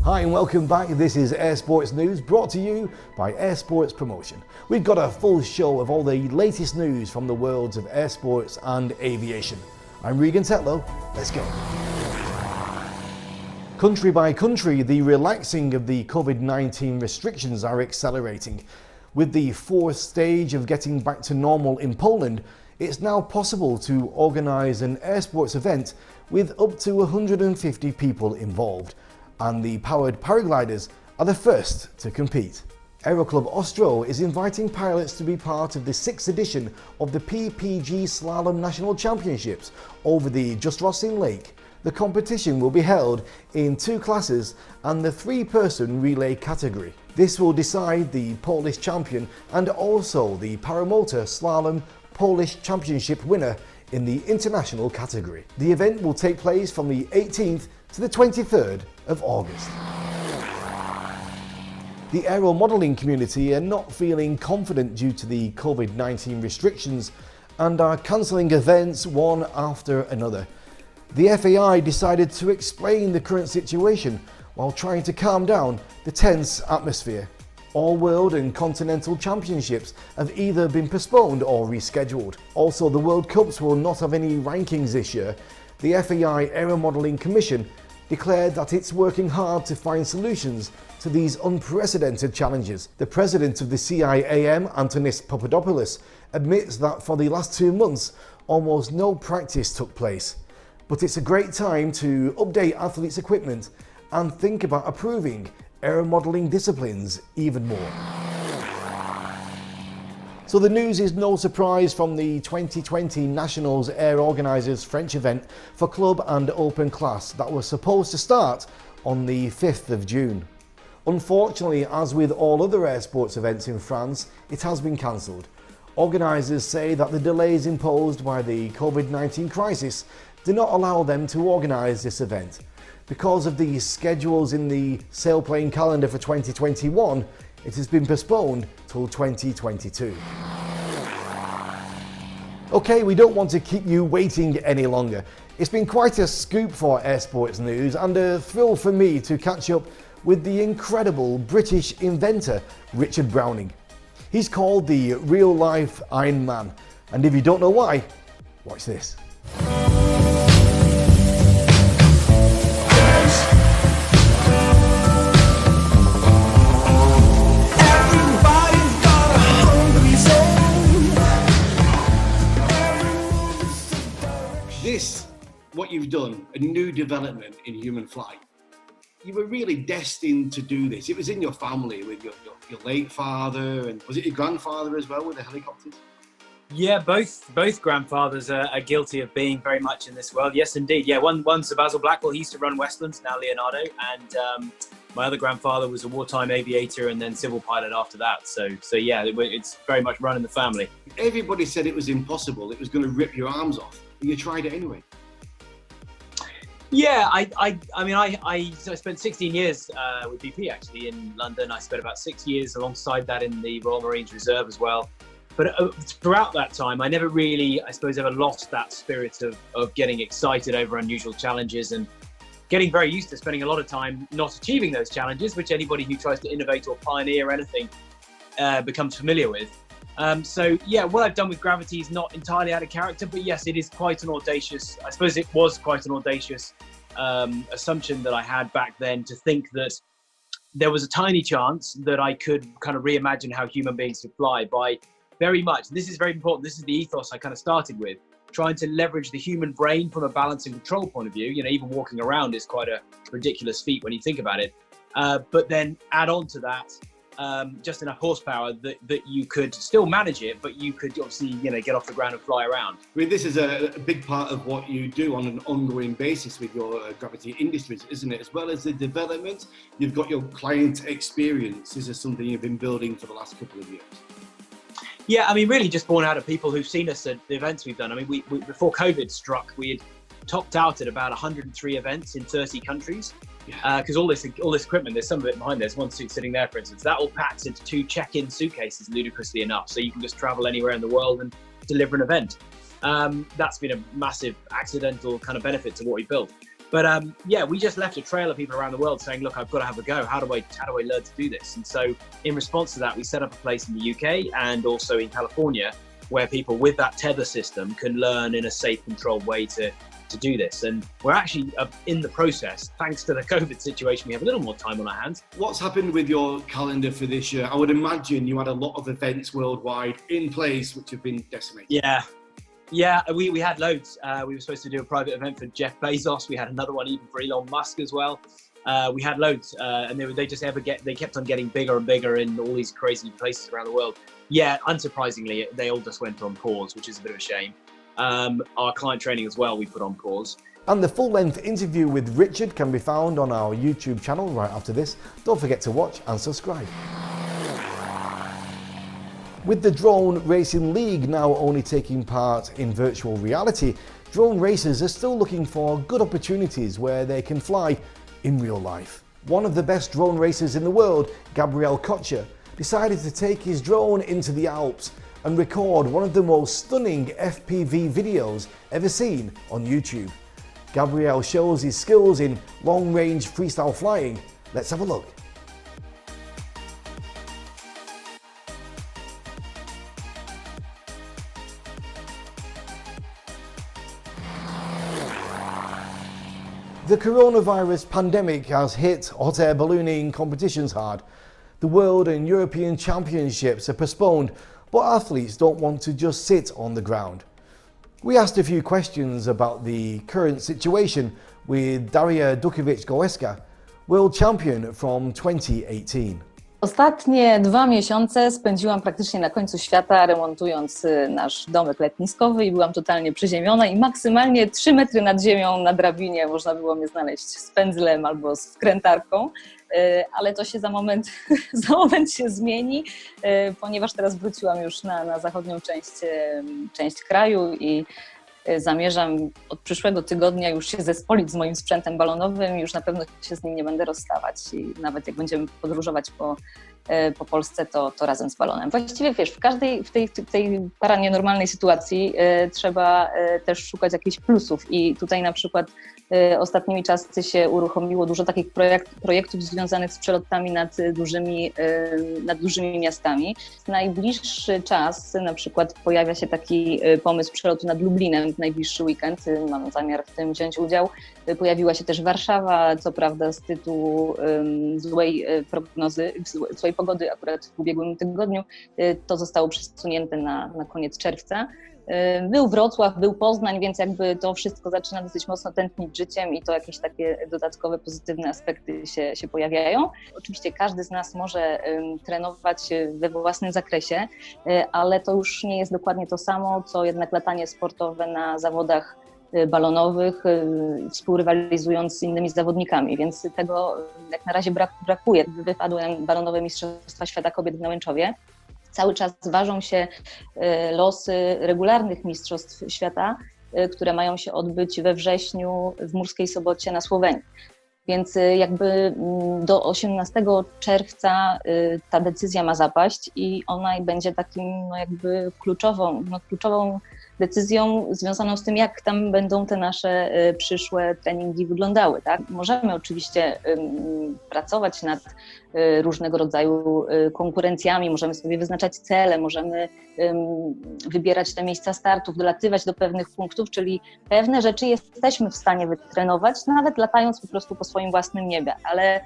Hi and welcome back. This is Air Sports News brought to you by Air Sports Promotion. We've got a full show of all the latest news from the worlds of air sports and aviation. I'm Regan Tetlow. Let's go. Country by country, the relaxing of the COVID-19 restrictions are accelerating. With the fourth stage of getting back to normal in Poland, it's now possible to organise an air sports event with up to 150 people involved. And the powered paragliders are the first to compete. Aero Club Ostro is inviting pilots to be part of the 6th edition of the PPG Slalom National Championships over the Just Rossin Lake. The competition will be held in 2 classes and the 3-person relay category. This will decide the Polish champion and also the Paramotor Slalom Polish Championship winner in the international category. The event will take place from the 18th to the 23rd of August. The aero modelling community are not feeling confident due to the COVID-19 restrictions and are cancelling events one after another. The FAI decided to explain the current situation while trying to calm down the tense atmosphere. All World and Continental Championships have either been postponed or rescheduled. Also, the World Cups will not have any rankings this year. The FAI Aero Modelling Commission declared that it's working hard to find solutions to these unprecedented challenges. The president of the CIAM, Antonis Papadopoulos, admits that for the last 2 months, almost no practice took place. But it's a great time to update athletes' equipment and think about improving aero modelling disciplines even more. So the news is no surprise from the 2020 Nationals Air Organisers French event for club and open class that was supposed to start on the 5th of June. Unfortunately, as with all other air sports events in France, it has been cancelled. Organisers say that the delays imposed by the COVID-19 crisis do not allow them to organise this event. Because of the schedules in the sailplane calendar for 2021, it has been postponed till 2022. Okay, we don't want to keep you waiting any longer. It's been quite a scoop for Air Sports News and a thrill for me to catch up with the incredible British inventor Richard Browning. He's called the real-life Iron Man, and if you don't know why, watch this. This, what you've done, a new development in human flight. You were really destined to do this. It was in your family with your late father, and was it your grandfather as well with the helicopters? Yeah, both grandfathers are guilty of being very much in this world. Yes, indeed. Yeah, one's Sir Basil Blackwell. He used to run Westlands, now Leonardo, and my other grandfather was a wartime aviator and then civil pilot after that. So yeah, it's very much run in the family. Everybody said it was impossible. It was going to rip your arms off. You tried it anyway. Yeah, I spent 16 years with BP actually in London. I spent about 6 years alongside that in the Royal Marines Reserve as well. But throughout that time, I never really, I suppose, ever lost that spirit of getting excited over unusual challenges and getting very used to spending a lot of time not achieving those challenges, which anybody who tries to innovate or pioneer anything becomes familiar with. So yeah, what I've done with Gravity is not entirely out of character, but yes, it is quite an audacious, I suppose it was quite an audacious assumption that I had back then, to think that there was a tiny chance that I could kind of reimagine how human beings could fly by very much, this is very important, this is the ethos I kind of started with, trying to leverage the human brain from a balance and control point of view. You know, even walking around is quite a ridiculous feat when you think about it. But then add on to that just enough horsepower that you could still manage it, but you could obviously, you know, get off the ground and fly around. I mean, this is a big part of what you do on an ongoing basis with your Gravity Industries, isn't it? As well as the development, you've got your client experience. This is something you've been building for the last couple of years. Yeah, I mean, really just born out of people who've seen us at the events we've done. I mean, we before COVID struck, we had topped out at about 103 events in 30 countries. Because all this equipment, there's some of it behind. There's one suit sitting there, for instance. That all packs into 2 check-in suitcases, ludicrously enough. So you can just travel anywhere in the world and deliver an event. That's been a massive accidental kind of benefit to what we built. But yeah, we just left a trail of people around the world saying, look, I've got to have a go. How do I learn to do this? And so in response to that, we set up a place in the UK and also in California where people with that tether system can learn in a safe, controlled way to do this. And we're actually in the process, thanks to the COVID situation, we have a little more time on our hands. What's happened with your calendar for this year? I would imagine you had a lot of events worldwide in place which have been decimated. Yeah, we had loads. We were supposed to do a private event for Jeff Bezos. We had another one even for Elon Musk as well. We had loads, and they kept on getting bigger and bigger in all these crazy places around the world. Yeah, unsurprisingly, they all just went on pause, which is a bit of a shame. Our client training as well, we put on pause. And the full-length interview with Richard can be found on our YouTube channel right after this. Don't forget to watch and subscribe. With the Drone Racing League now only taking part in virtual reality, drone racers are still looking for good opportunities where they can fly in real life. One of the best drone racers in the world, Gabriel Kocher, decided to take his drone into the Alps and record one of the most stunning FPV videos ever seen on YouTube. Gabriel shows his skills in long-range freestyle flying. Let's have a look. The coronavirus pandemic has hit hot air ballooning competitions hard. The World and European Championships are postponed, but athletes don't want to just sit on the ground. We asked a few questions about the current situation with Daria Dukiewicz-Gołęska, world champion from 2018. Ostatnie 2 miesiące spędziłam praktycznie na końcu świata, remontując nasz domek letniskowy i byłam totalnie przeziębiona i maksymalnie 3 metry nad ziemią na drabinie można było mnie znaleźć z pędzlem albo z wkrętarką, ale to się za moment się zmieni, ponieważ teraz wróciłam już na zachodnią część kraju i zamierzam od przyszłego tygodnia już się zespolić z moim sprzętem balonowym i już na pewno się z nim nie będę rozstawać. I nawet jak będziemy podróżować po Polsce, to razem z balonem. Właściwie wiesz, w tej paranienormalnej sytuacji trzeba też szukać jakichś plusów i tutaj na przykład ostatnimi czasy się uruchomiło dużo takich projektów związanych z przelotami nad dużymi miastami. W najbliższy czas na przykład pojawia się taki pomysł przelotu nad Lublinem w najbliższy weekend. Mam zamiar w tym wziąć udział. Pojawiła się też Warszawa, co prawda z tytułu złej pogody akurat w ubiegłym tygodniu. To zostało przesunięte na koniec czerwca. Był Wrocław, był Poznań, więc jakby to wszystko zaczyna dosyć mocno tętnić życiem i to jakieś takie dodatkowe, pozytywne aspekty się pojawiają. Oczywiście każdy z nas może trenować we własnym zakresie, ale to już nie jest dokładnie to samo, co jednak latanie sportowe na zawodach balonowych, współrywalizując z innymi zawodnikami, więc tego jak na razie brakuje. Wypadły balonowe Mistrzostwa Świata Kobiet w Nałęczowie. Cały czas ważą się losy regularnych Mistrzostw Świata, które mają się odbyć we wrześniu w Murskiej Sobocie na Słowenii. Więc jakby do 18 czerwca ta decyzja ma zapaść i ona będzie takim jakby kluczową decyzją związaną z tym, jak tam będą te nasze przyszłe treningi wyglądały. Tak? Możemy oczywiście pracować nad różnego rodzaju konkurencjami, możemy sobie wyznaczać cele, możemy wybierać te miejsca startów, dolatywać do pewnych punktów, czyli pewne rzeczy jesteśmy w stanie wytrenować, nawet latając po prostu po swoim własnym niebie, ale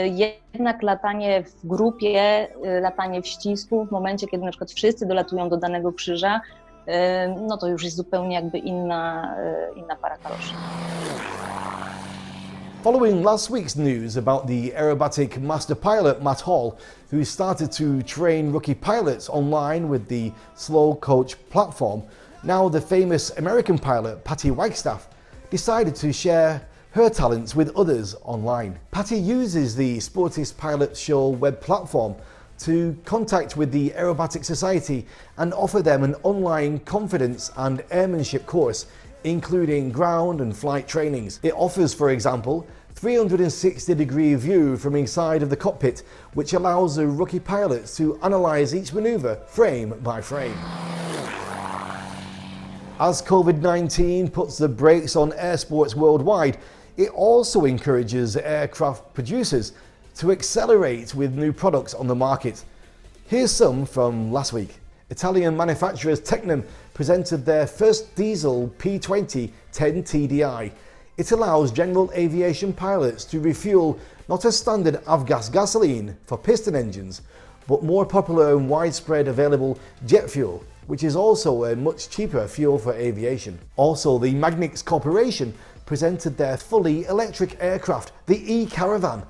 jednak latanie w grupie, latanie w ścisku, w momencie, kiedy na przykład wszyscy dolatują do danego krzyża, no to już jest zupełnie jakby inna para kaloszy. Following last week's news about the aerobatic master pilot Matt Hall, who started to train rookie pilots online with the Slow Coach platform, now the famous American pilot Patty Wagstaff decided to share her talents with others online. Patty uses the Sportist Pilot Show web platform to contact with the Aerobatic Society and offer them an online confidence and airmanship course, including ground and flight trainings. It offers, for example, 360-degree view from inside of the cockpit, which allows the rookie pilots to analyze each maneuver frame by frame. As COVID-19 puts the brakes on air sports worldwide, It also encourages aircraft producers to accelerate with new products on the market. Here's some from last week. Italian manufacturers Tecnam presented their first diesel P20 10 TDI. It allows general aviation pilots to refuel not a standard avgas gasoline for piston engines, but more popular and widespread available jet fuel, which is also a much cheaper fuel for aviation. Also, the Magnix Corporation presented their fully electric aircraft, the E-Caravan.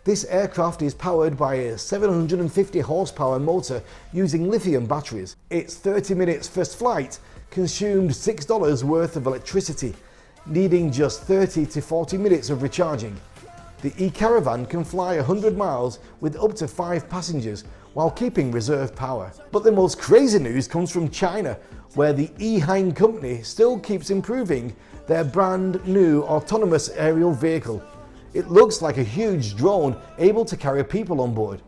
This aircraft is powered by a 750 horsepower motor using lithium batteries. Its 30 minutes first flight consumed $6 worth of electricity, needing just 30 to 40 minutes of recharging. The E-Caravan can fly 100 miles with up to 5 passengers while keeping reserve power. But the most crazy news comes from China, where the Ehang company still keeps improving their brand new autonomous aerial vehicle. It looks like a huge drone able to carry people on board.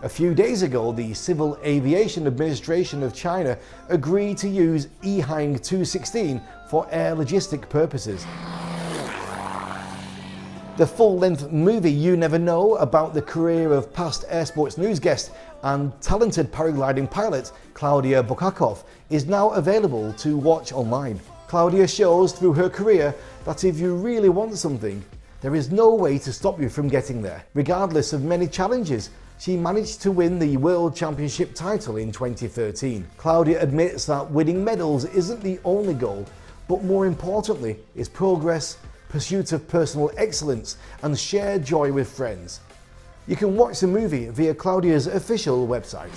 A few days ago, the Civil Aviation Administration of China agreed to use Ehang 216 for air logistic purposes. The full-length movie You Never Know about the career of past Air Sports News guest and talented paragliding pilot Claudia Bukakov is now available to watch online. Claudia shows through her career that if you really want something, there is no way to stop you from getting there. Regardless of many challenges, she managed to win the World Championship title in 2013. Claudia admits that winning medals isn't the only goal, but more importantly is progress, pursuit of personal excellence, and shared joy with friends. You can watch the movie via Claudia's official website.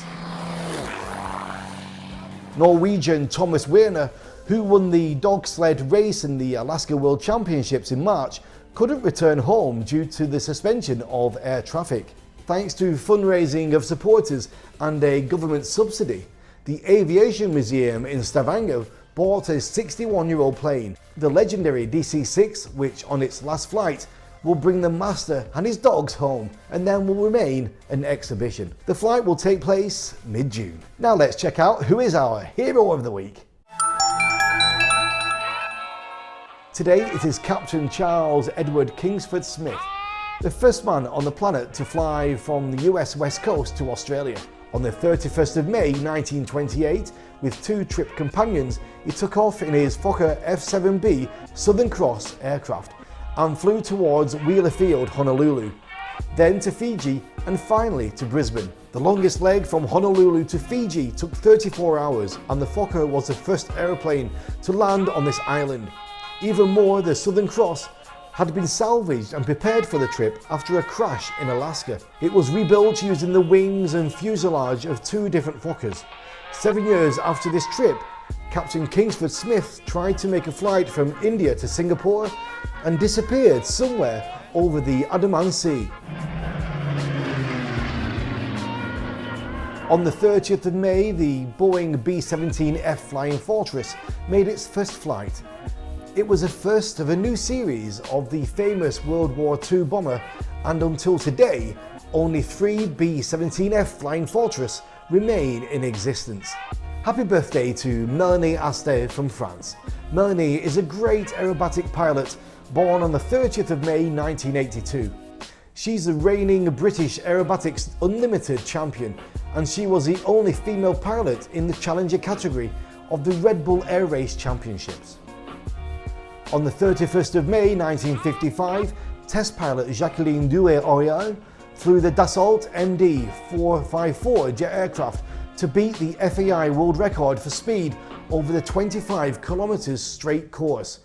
Norwegian Thomas Werner, who won the dog sled race in the Alaska World Championships in March, couldn't return home due to the suspension of air traffic. Thanks to fundraising of supporters and a government subsidy, the Aviation Museum in Stavanger bought a 61-year-old plane, the legendary DC-6, which on its last flight will bring the master and his dogs home and then will remain an exhibition. The flight will take place mid-June. Now let's check out who is our hero of the week. Today it is Captain Charles Edward Kingsford Smith, the first man on the planet to fly from the US West Coast to Australia. On the 31st of May 1928, with 2 trip companions, he took off in his Fokker F-7B Southern Cross aircraft and flew towards Wheelerfield, Honolulu, then to Fiji and finally to Brisbane. The longest leg from Honolulu to Fiji took 34 hours and the Fokker was the first aeroplane to land on this island. Even more, the Southern Cross had been salvaged and prepared for the trip after a crash in Alaska. It was rebuilt using the wings and fuselage of 2 different Fokkers. 7 years after this trip, Captain Kingsford Smith tried to make a flight from India to Singapore and disappeared somewhere over the Andaman Sea. On the 30th of May, the Boeing B-17F Flying Fortress made its first flight. It was the first of a new series of the famous World War II bomber, and until today, only 3 B-17F Flying Fortress remain in existence. Happy birthday to Melanie Aste from France. Melanie is a great aerobatic pilot born on the 30th of May 1982. She's the reigning British Aerobatics Unlimited champion, and she was the only female pilot in the Challenger category of the Red Bull Air Race Championships. On the 31st of May 1955, test pilot Jacqueline Douay-Oriol flew the Dassault MD 454 jet aircraft to beat the FAI world record for speed over the 25 kilometers straight course.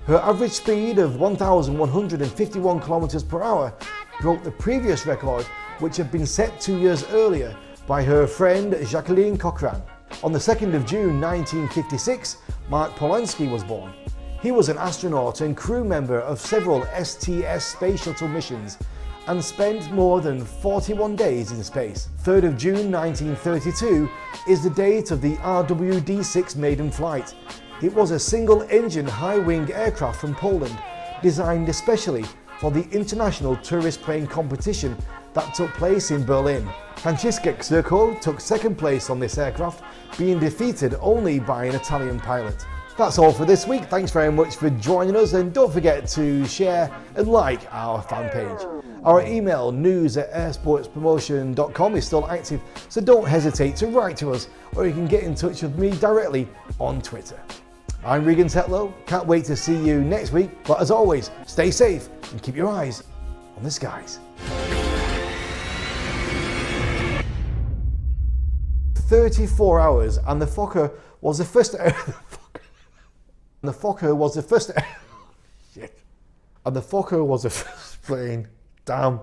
Her average speed of 1,151 kilometers per hour broke the previous record, which had been set 2 years earlier by her friend Jacqueline Cochran. On the 2nd of June 1956, Mark Polanski was born. He was an astronaut and crew member of several STS space shuttle missions and spent more than 41 days in space. 3rd of June 1932 is the date of the RWD-6 maiden flight. It was a single-engine high-wing aircraft from Poland, designed especially for the International Tourist Plane Competition that took place in Berlin. Francesca Czerko took second place on this aircraft, being defeated only by an Italian pilot. That's all for this week. Thanks very much for joining us, and don't forget to share and like our fan page. Our email news@airsportspromotion.com is still active, so don't hesitate to write to us, or you can get in touch with me directly on Twitter. I'm Regan Tetlow. Can't wait to see you next week, but as always, stay safe and keep your eyes on the skies. 34 hours, and the Fokker was the first. The Fokker was the first. Shit. And the Fokker was the first plane. Damn.